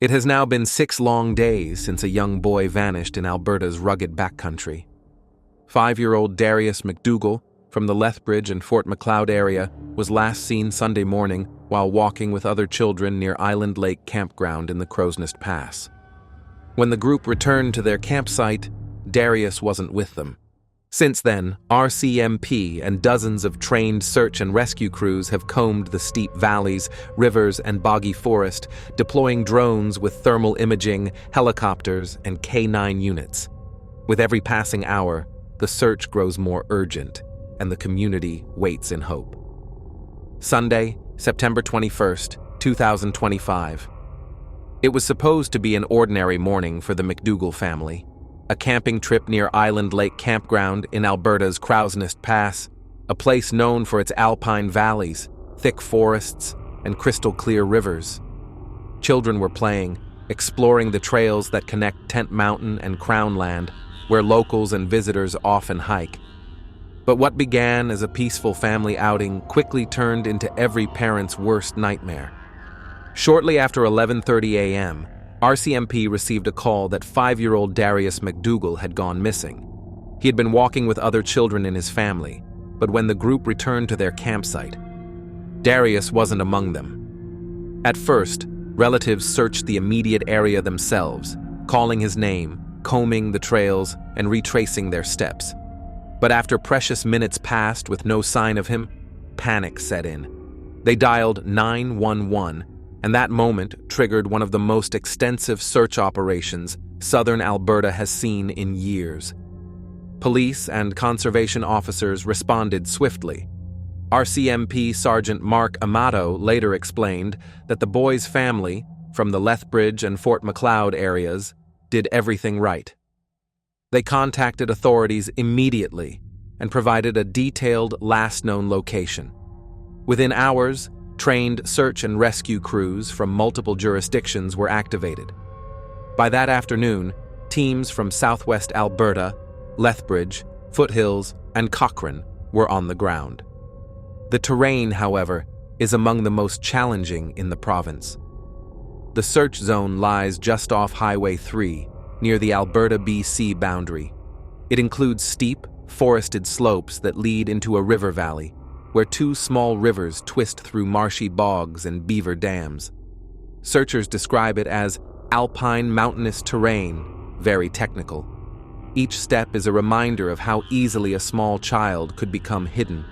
It has now been 6 long days since a young boy vanished in Alberta's rugged backcountry. 5-year-old Darius MacDougall from the Lethbridge and Fort Macleod area was last seen Sunday morning while walking with other children near Island Lake Campground in the Crowsnest Pass. When the group returned to their campsite, Darius wasn't with them. Since then, RCMP and dozens of trained search and rescue crews have combed the steep valleys, rivers, and boggy forest, deploying drones with thermal imaging, helicopters, and K9 units. With every passing hour, the search grows more urgent, and the community waits in hope. Sunday, September 21st, 2025. It was supposed to be an ordinary morning for the MacDougall family. A camping trip near Island Lake Campground in Alberta's Crowsnest Pass, a place known for its alpine valleys, thick forests, and crystal-clear rivers. Children were playing, exploring the trails that connect Tent Mountain and Crown Land, where locals and visitors often hike. But what began as a peaceful family outing quickly turned into every parent's worst nightmare. Shortly after 11:30 a.m., RCMP received a call that 5-year-old Darius MacDougall had gone missing. He had been walking with other children in his family, but when the group returned to their campsite, Darius wasn't among them. At first, relatives searched the immediate area themselves, calling his name, combing the trails, and retracing their steps. But after precious minutes passed with no sign of him, panic set in. They dialed 911, and that moment triggered one of the most extensive search operations southern Alberta has seen in years. Police and conservation officers responded swiftly. RCMP Sergeant Mark Amato later explained that the boy's family, from the Lethbridge and Fort Macleod areas, did everything right. They contacted authorities immediately and provided a detailed last-known location. Within hours, trained search and rescue crews from multiple jurisdictions were activated. By that afternoon, teams from southwest Alberta, Lethbridge, Foothills, and Cochrane were on the ground. The terrain, however, is among the most challenging in the province. The search zone lies just off Highway 3, near the Alberta-BC boundary. It includes steep, forested slopes that lead into a river valley, where 2 small rivers twist through marshy bogs and beaver dams. Searchers describe it as alpine mountainous terrain, very technical. Each step is a reminder of how easily a small child could become hidden.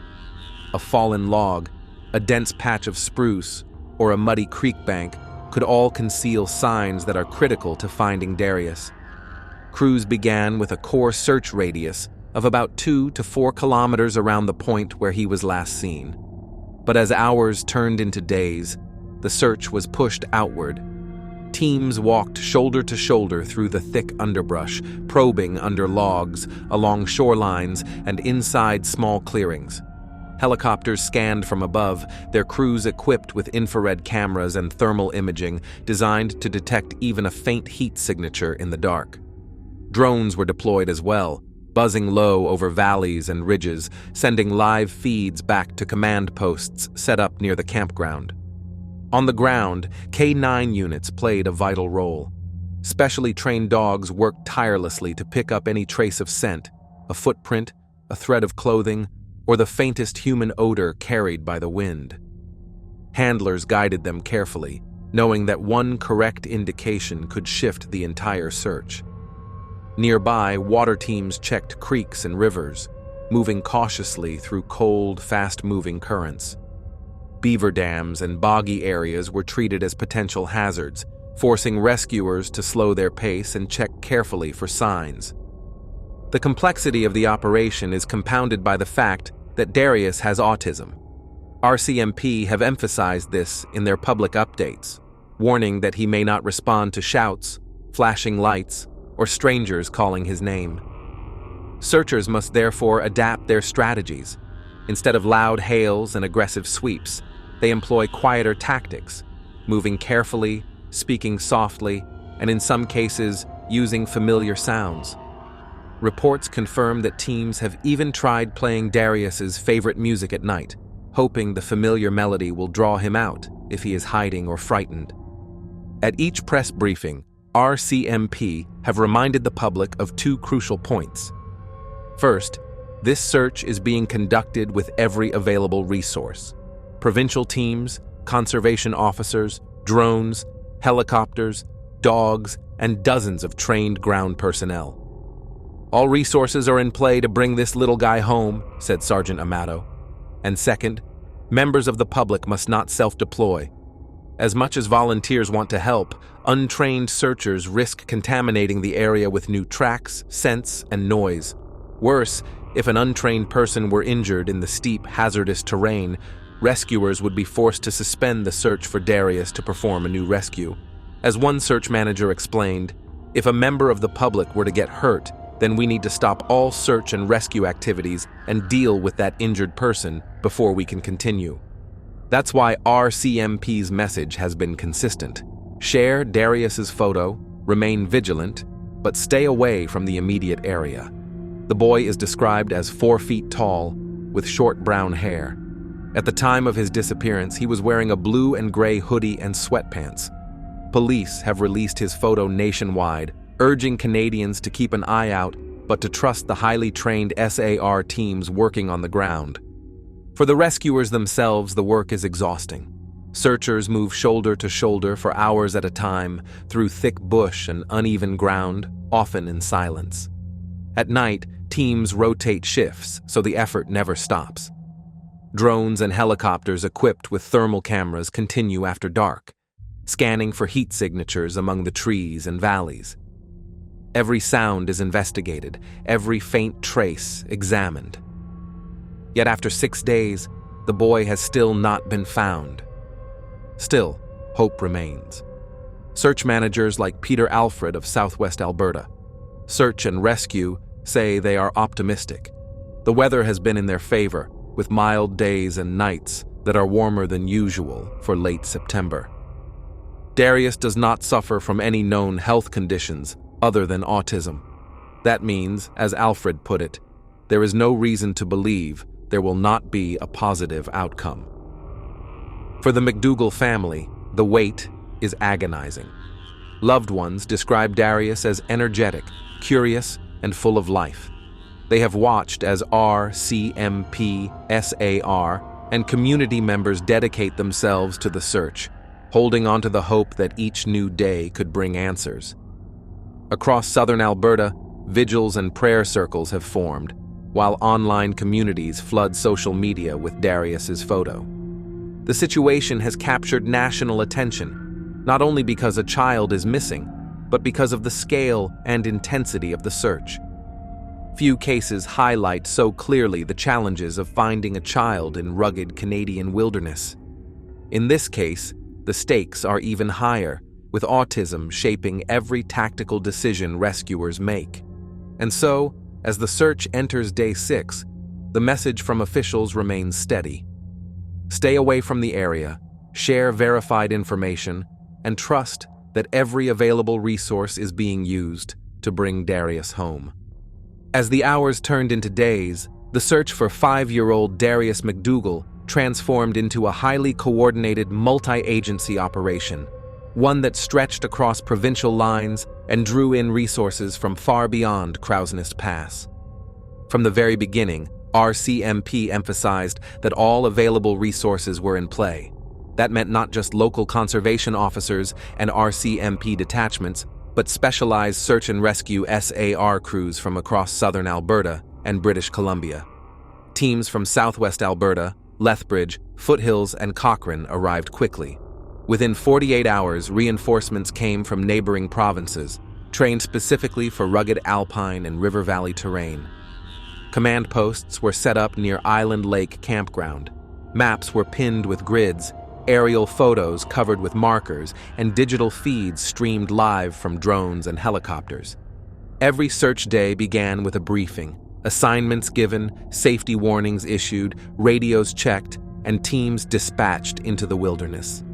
A fallen log, a dense patch of spruce, or a muddy creek bank could all conceal signs that are critical to finding Darius. Crews began with a core search radius of about 2 to 4 kilometers around the point where he was last seen. But as hours turned into days, the search was pushed outward. Teams walked shoulder to shoulder through the thick underbrush, probing under logs, along shorelines, and inside small clearings. Helicopters scanned from above, their crews equipped with infrared cameras and thermal imaging designed to detect even a faint heat signature in the dark. Drones were deployed as well, buzzing low over valleys and ridges, sending live feeds back to command posts set up near the campground. On the ground, K9 units played a vital role. Specially trained dogs worked tirelessly to pick up any trace of scent, a footprint, a thread of clothing, or the faintest human odor carried by the wind. Handlers guided them carefully, knowing that one correct indication could shift the entire search. Nearby, water teams checked creeks and rivers, moving cautiously through cold, fast-moving currents. Beaver dams and boggy areas were treated as potential hazards, forcing rescuers to slow their pace and check carefully for signs. The complexity of the operation is compounded by the fact that Darius has autism. RCMP have emphasized this in their public updates, warning that he may not respond to shouts, flashing lights, or strangers calling his name. Searchers must therefore adapt their strategies. Instead of loud hails and aggressive sweeps, they employ quieter tactics, moving carefully, speaking softly, and in some cases, using familiar sounds. Reports confirm that teams have even tried playing Darius's favorite music at night, hoping the familiar melody will draw him out if he is hiding or frightened. At each press briefing, RCMP have reminded the public of two crucial points. First, this search is being conducted with every available resource: provincial teams, conservation officers, drones, helicopters, dogs, and dozens of trained ground personnel. All resources are in play to bring this little guy home, said Sergeant Amato. And second, members of the public must not self-deploy. As much as volunteers want to help, untrained searchers risk contaminating the area with new tracks, scents, and noise. Worse, if an untrained person were injured in the steep, hazardous terrain, rescuers would be forced to suspend the search for Darius to perform a new rescue. As one search manager explained, if a member of the public were to get hurt, then we need to stop all search and rescue activities and deal with that injured person before we can continue. That's why RCMP's message has been consistent. Share Darius's photo, remain vigilant, but stay away from the immediate area. The boy is described as 4 feet tall, with short brown hair. At the time of his disappearance, he was wearing a blue and gray hoodie and sweatpants. Police have released his photo nationwide, urging Canadians to keep an eye out, but to trust the highly trained SAR teams working on the ground. For the rescuers themselves, the work is exhausting. Searchers move shoulder to shoulder for hours at a time through thick bush and uneven ground, often in silence. At night, teams rotate shifts, so the effort never stops. Drones and helicopters equipped with thermal cameras continue after dark, scanning for heat signatures among the trees and valleys. Every sound is investigated, every faint trace examined. Yet after 6 days, the boy has still not been found. Still, hope remains. Search managers like Peter Alfred of Southwest Alberta, Search and Rescue, say they are optimistic. The weather has been in their favor, with mild days and nights that are warmer than usual for late September. Darius does not suffer from any known health conditions other than autism. That means, as Alfred put it, there is no reason to believe there will not be a positive outcome. For the MacDougall family, the wait is agonizing. Loved ones describe Darius as energetic, curious, and full of life. They have watched as RCMP, SAR, and community members dedicate themselves to the search, holding on to the hope that each new day could bring answers. Across southern Alberta, vigils and prayer circles have formed, while online communities flood social media with Darius's photo. The situation has captured national attention, not only because a child is missing, but because of the scale and intensity of the search. Few cases highlight so clearly the challenges of finding a child in rugged Canadian wilderness. In this case, the stakes are even higher, with autism shaping every tactical decision rescuers make. And so, as the search enters day 6, the message from officials remains steady. Stay away from the area, share verified information, and trust that every available resource is being used to bring Darius home. As the hours turned into days, the search for 5-year-old Darius MacDougall transformed into a highly coordinated multi-agency operation, one that stretched across provincial lines and drew in resources from far beyond Crowsnest Pass. From the very beginning, RCMP emphasized that all available resources were in play. That meant not just local conservation officers and RCMP detachments, but specialized search and rescue SAR crews from across southern Alberta and British Columbia. Teams from southwest Alberta, Lethbridge, Foothills, and Cochrane arrived quickly. Within 48 hours, reinforcements came from neighboring provinces, trained specifically for rugged alpine and river valley terrain. Command posts were set up near Island Lake Campground. Maps were pinned with grids, aerial photos covered with markers, and digital feeds streamed live from drones and helicopters. Every search day began with a briefing, assignments given, safety warnings issued, radios checked, and teams dispatched into the wilderness.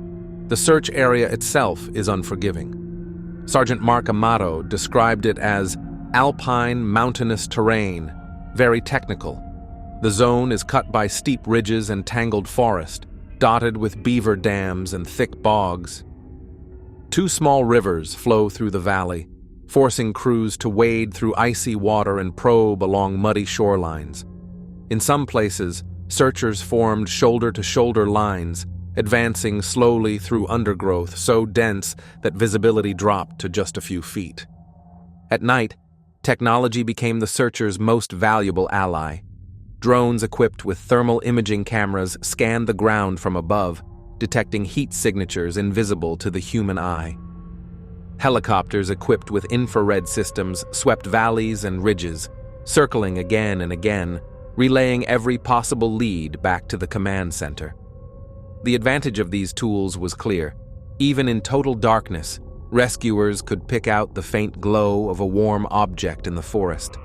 The search area itself is unforgiving. Sergeant Mark Amato described it as alpine mountainous terrain, very technical. The zone is cut by steep ridges and tangled forest, dotted with beaver dams and thick bogs. Two small rivers flow through the valley, forcing crews to wade through icy water and probe along muddy shorelines. In some places, searchers formed shoulder-to-shoulder lines, advancing slowly through undergrowth so dense that visibility dropped to just a few feet. At night, technology became the searchers' most valuable ally. Drones equipped with thermal imaging cameras scanned the ground from above, detecting heat signatures invisible to the human eye. Helicopters equipped with infrared systems swept valleys and ridges, circling again and again, relaying every possible lead back to the command center. The advantage of these tools was clear. Even in total darkness, rescuers could pick out the faint glow of a warm object in the forest.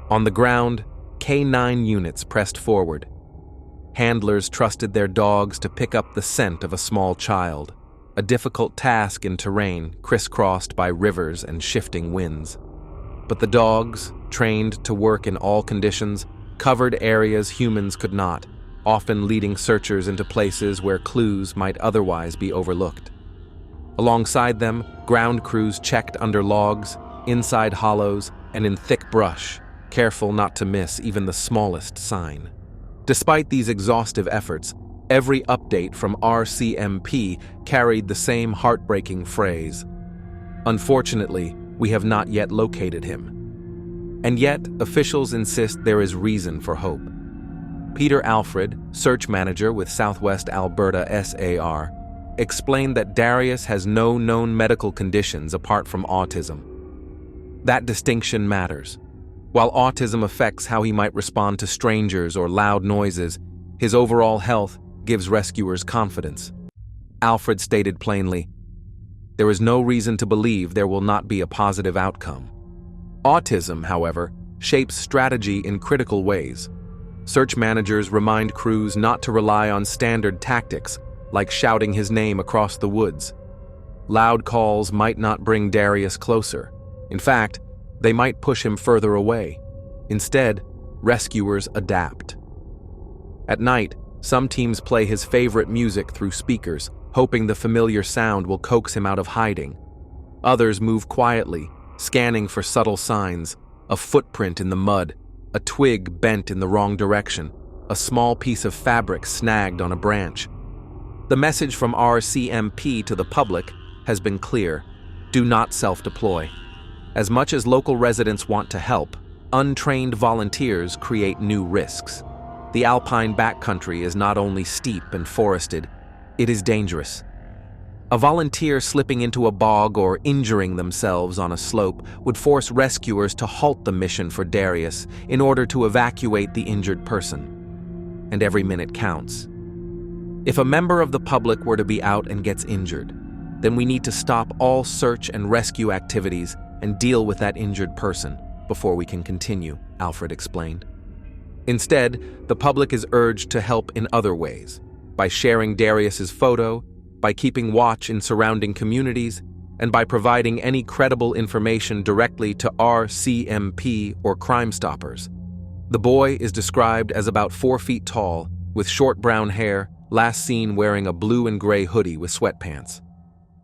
On the ground, K9 units pressed forward. Handlers trusted their dogs to pick up the scent of a small child, a difficult task in terrain crisscrossed by rivers and shifting winds. But the dogs, trained to work in all conditions, covered areas humans could not, often leading searchers into places where clues might otherwise be overlooked. Alongside them, ground crews checked under logs, inside hollows, and in thick brush, careful not to miss even the smallest sign. Despite these exhaustive efforts, every update from RCMP carried the same heartbreaking phrase: "Unfortunately, we have not yet located him." And yet, officials insist there is reason for hope. Peter Alfred, search manager with Southwest Alberta SAR, explained that Darius has no known medical conditions apart from autism. That distinction matters. While autism affects how he might respond to strangers or loud noises, his overall health gives rescuers confidence. Alfred stated plainly, "There is no reason to believe there will not be a positive outcome." Autism, however, shapes strategy in critical ways. Search managers remind crews not to rely on standard tactics, like shouting his name across the woods. Loud calls might not bring Darius closer. In fact, they might push him further away. Instead, rescuers adapt. At night, some teams play his favorite music through speakers, hoping the familiar sound will coax him out of hiding. Others move quietly, scanning for subtle signs: a footprint in the mud, a twig bent in the wrong direction, a small piece of fabric snagged on a branch. The message from RCMP to the public has been clear: do not self-deploy. As much as local residents want to help, untrained volunteers create new risks. The alpine backcountry is not only steep and forested, it is dangerous. A volunteer slipping into a bog or injuring themselves on a slope would force rescuers to halt the mission for Darius in order to evacuate the injured person. And every minute counts. If a member of the public were to be out and gets injured, then we need to stop all search and rescue activities and deal with that injured person before we can continue, Alfred explained. Instead, the public is urged to help in other ways, by sharing Darius's photo, by keeping watch in surrounding communities, and by providing any credible information directly to RCMP or Crime Stoppers. The boy is described as about 4 feet tall, with short brown hair, last seen wearing a blue and gray hoodie with sweatpants.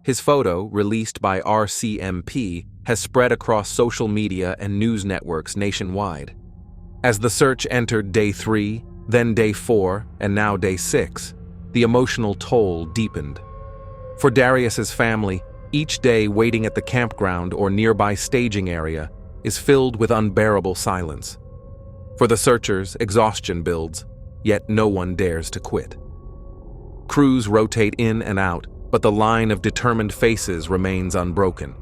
His photo, released by RCMP, has spread across social media and news networks nationwide. As the search entered day 3, then day 4, and now day 6, the emotional toll deepened. For Darius's family, each day waiting at the campground or nearby staging area is filled with unbearable silence. For the searchers, exhaustion builds, yet no one dares to quit. Crews rotate in and out, but the line of determined faces remains unbroken.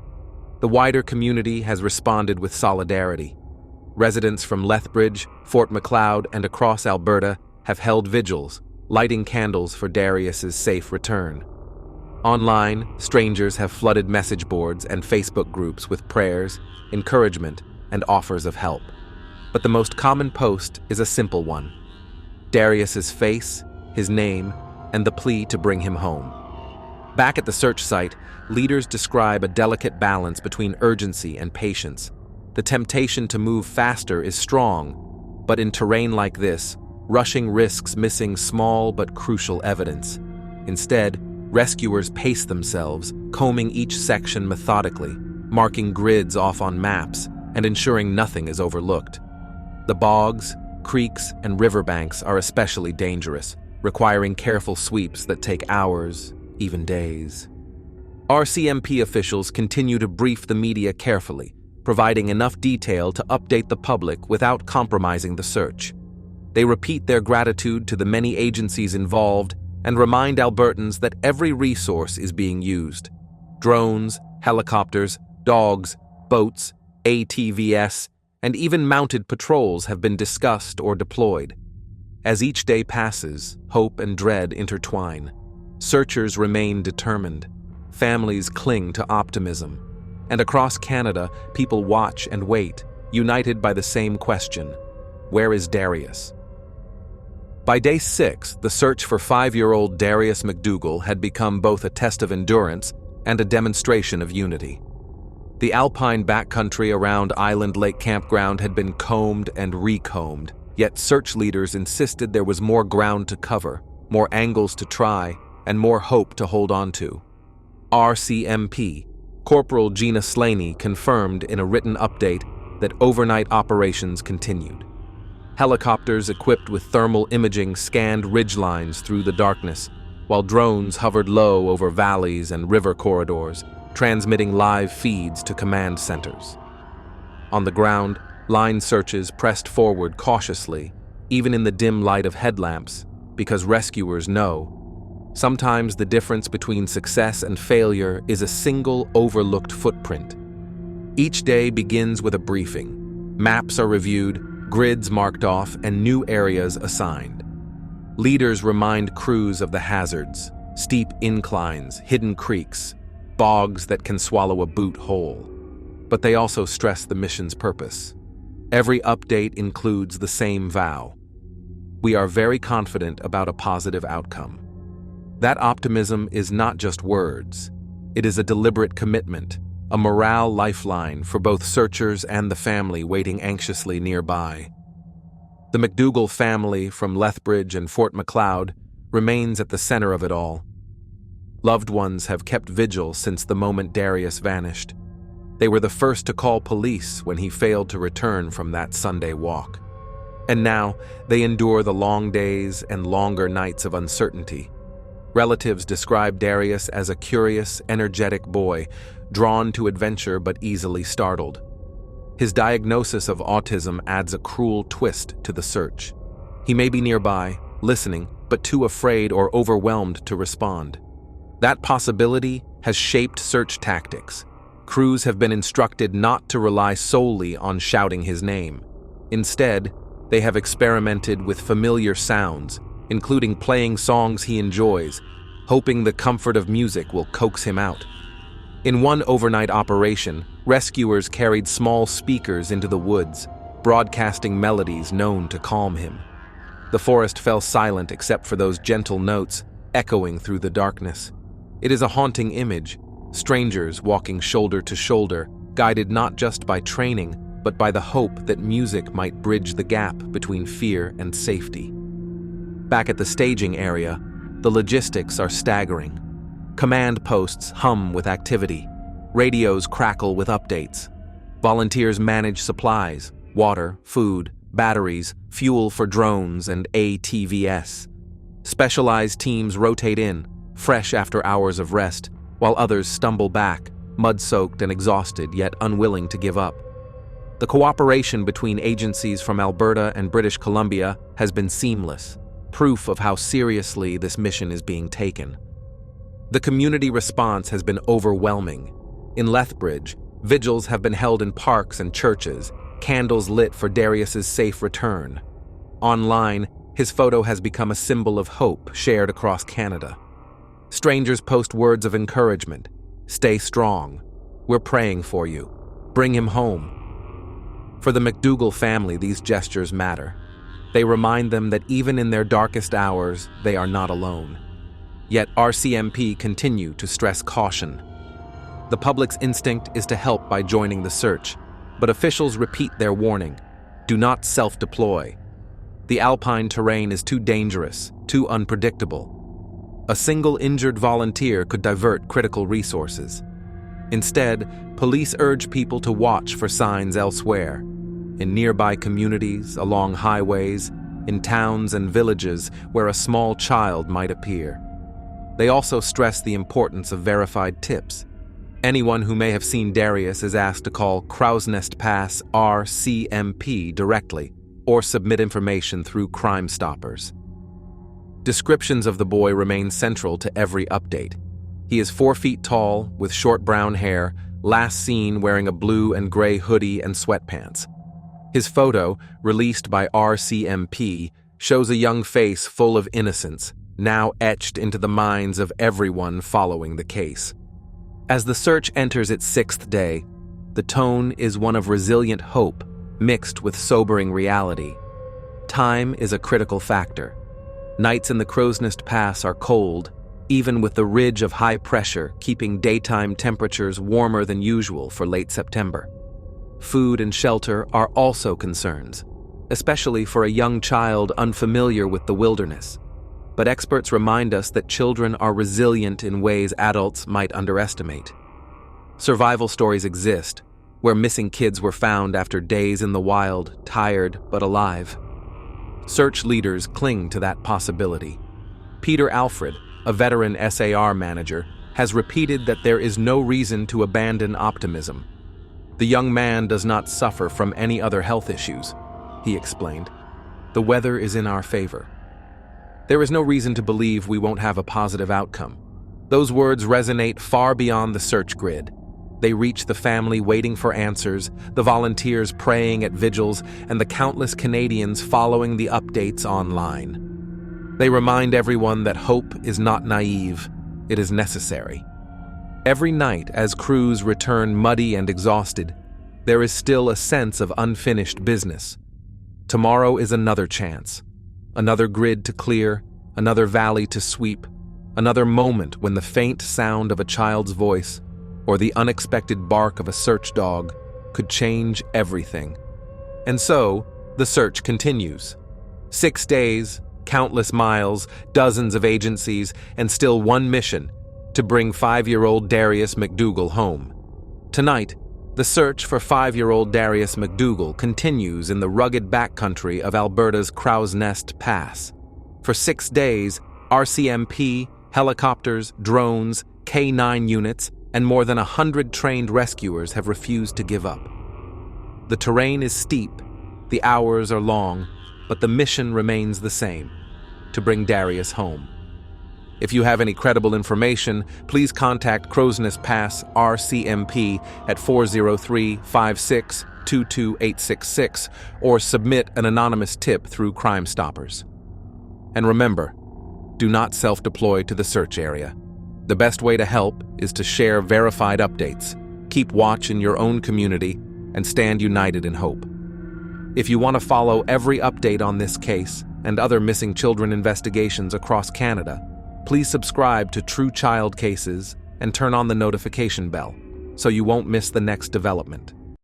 The wider community has responded with solidarity. Residents from Lethbridge, Fort Macleod, and across Alberta have held vigils, lighting candles for Darius's safe return. Online, strangers have flooded message boards and Facebook groups with prayers, encouragement, and offers of help. But the most common post is a simple one: Darius's face, his name, and the plea to bring him home. Back at the search site, leaders describe a delicate balance between urgency and patience. The temptation to move faster is strong, but in terrain like this, rushing risks missing small but crucial evidence. Instead, rescuers pace themselves, combing each section methodically, marking grids off on maps, and ensuring nothing is overlooked. The bogs, creeks, and riverbanks are especially dangerous, requiring careful sweeps that take hours, even days. RCMP officials continue to brief the media carefully, providing enough detail to update the public without compromising the search. They repeat their gratitude to the many agencies involved and remind Albertans that every resource is being used. Drones, helicopters, dogs, boats, ATVs, and even mounted patrols have been discussed or deployed. As each day passes, hope and dread intertwine. Searchers remain determined. Families cling to optimism. And across Canada, people watch and wait, united by the same question: where is Darius? By day 6, the search for 5-year-old Darius MacDougall had become both a test of endurance and a demonstration of unity. The alpine backcountry around Island Lake Campground had been combed and recombed, yet search leaders insisted there was more ground to cover, more angles to try, and more hope to hold on to. RCMP, Corporal Gina Slaney, confirmed in a written update that overnight operations continued. Helicopters equipped with thermal imaging scanned ridgelines through the darkness, while drones hovered low over valleys and river corridors, transmitting live feeds to command centers. On the ground, line searches pressed forward cautiously, even in the dim light of headlamps, because rescuers know sometimes the difference between success and failure is a single overlooked footprint. Each day begins with a briefing. Maps are reviewed, grids marked off, and new areas assigned. Leaders remind crews of the hazards: steep inclines, hidden creeks, bogs that can swallow a boot whole. But they also stress the mission's purpose. Every update includes the same vow: we are very confident about a positive outcome. That optimism is not just words. It is a deliberate commitment, a morale lifeline for both searchers and the family waiting anxiously nearby. The MacDougall family from Lethbridge and Fort Macleod remains at the center of it all. Loved ones have kept vigil since the moment Darius vanished. They were the first to call police when he failed to return from that Sunday walk. And now they endure the long days and longer nights of uncertainty. Relatives describe Darius as a curious, energetic boy, drawn to adventure but easily startled. His diagnosis of autism adds a cruel twist to the search. He may be nearby, listening, but too afraid or overwhelmed to respond. That possibility has shaped search tactics. Crews have been instructed not to rely solely on shouting his name. Instead, they have experimented with familiar sounds, including playing songs he enjoys, hoping the comfort of music will coax him out. In one overnight operation, rescuers carried small speakers into the woods, broadcasting melodies known to calm him. The forest fell silent except for those gentle notes echoing through the darkness. It is a haunting image, strangers walking shoulder to shoulder, guided not just by training, but by the hope that music might bridge the gap between fear and safety. Back at the staging area, the logistics are staggering. Command posts hum with activity. Radios crackle with updates. Volunteers manage supplies: water, food, batteries, fuel for drones, and ATVs. Specialized teams rotate in, fresh after hours of rest, while others stumble back, mud-soaked and exhausted, yet unwilling to give up. The cooperation between agencies from Alberta and British Columbia has been seamless, proof of how seriously this mission is being taken. The community response has been overwhelming. In Lethbridge, vigils have been held in parks and churches, candles lit for Darius's safe return. Online, his photo has become a symbol of hope shared across Canada. Strangers post words of encouragement: "Stay strong. We're praying for you. Bring him home." For the MacDougall family, these gestures matter. They remind them that even in their darkest hours, they are not alone. Yet RCMP continue to stress caution. The public's instinct is to help by joining the search, but officials repeat their warning: do not self-deploy. The alpine terrain is too dangerous, too unpredictable. A single injured volunteer could divert critical resources. Instead, police urge people to watch for signs elsewhere, in nearby communities, along highways, in towns and villages where a small child might appear. They also stress the importance of verified tips. Anyone who may have seen Darius is asked to call Crowsnest Pass RCMP directly or submit information through Crime Stoppers. Descriptions of the boy remain central to every update. He is 4 feet tall, with short brown hair, last seen wearing a blue and gray hoodie and sweatpants. His photo, released by RCMP, shows a young face full of innocence, now etched into the minds of everyone following the case. As the search enters its 6th day, the tone is one of resilient hope mixed with sobering reality. Time is a critical factor. Nights in the Crowsnest Pass are cold, even with the ridge of high pressure keeping daytime temperatures warmer than usual for late September. Food and shelter are also concerns, especially for a young child unfamiliar with the wilderness. But experts remind us that children are resilient in ways adults might underestimate. Survival stories exist, where missing kids were found after days in the wild, tired but alive. Search leaders cling to that possibility. Peter Alfred, a veteran SAR manager, has repeated that there is no reason to abandon optimism. The young man does not suffer from any other health issues, he explained. The weather is in our favor. There is no reason to believe we won't have a positive outcome. Those words resonate far beyond the search grid. They reach the family waiting for answers, the volunteers praying at vigils, and the countless Canadians following the updates online. They remind everyone that hope is not naive, it is necessary. Every night, as crews return muddy and exhausted, there is still a sense of unfinished business. Tomorrow is another chance, another grid to clear, another valley to sweep, another moment when the faint sound of a child's voice or the unexpected bark of a search dog could change everything. And so, the search continues. 6 days, countless miles, dozens of agencies, and still one mission: to bring 5-year-old Darius MacDougall home. Tonight, the search for 5-year-old Darius MacDougall continues in the rugged backcountry of Alberta's Crowsnest Pass. For 6 days, RCMP, helicopters, drones, K-9 units, and more than 100 trained rescuers have refused to give up. The terrain is steep, the hours are long, but the mission remains the same: to bring Darius home. If you have any credible information, please contact Crowsnest Pass RCMP at 403-5622-866 or submit an anonymous tip through Crime Stoppers. And remember, do not self-deploy to the search area. The best way to help is to share verified updates, keep watch in your own community, and stand united in hope. If you want to follow every update on this case and other missing children investigations across Canada, please subscribe to True Child Cases and turn on the notification bell so you won't miss the next development.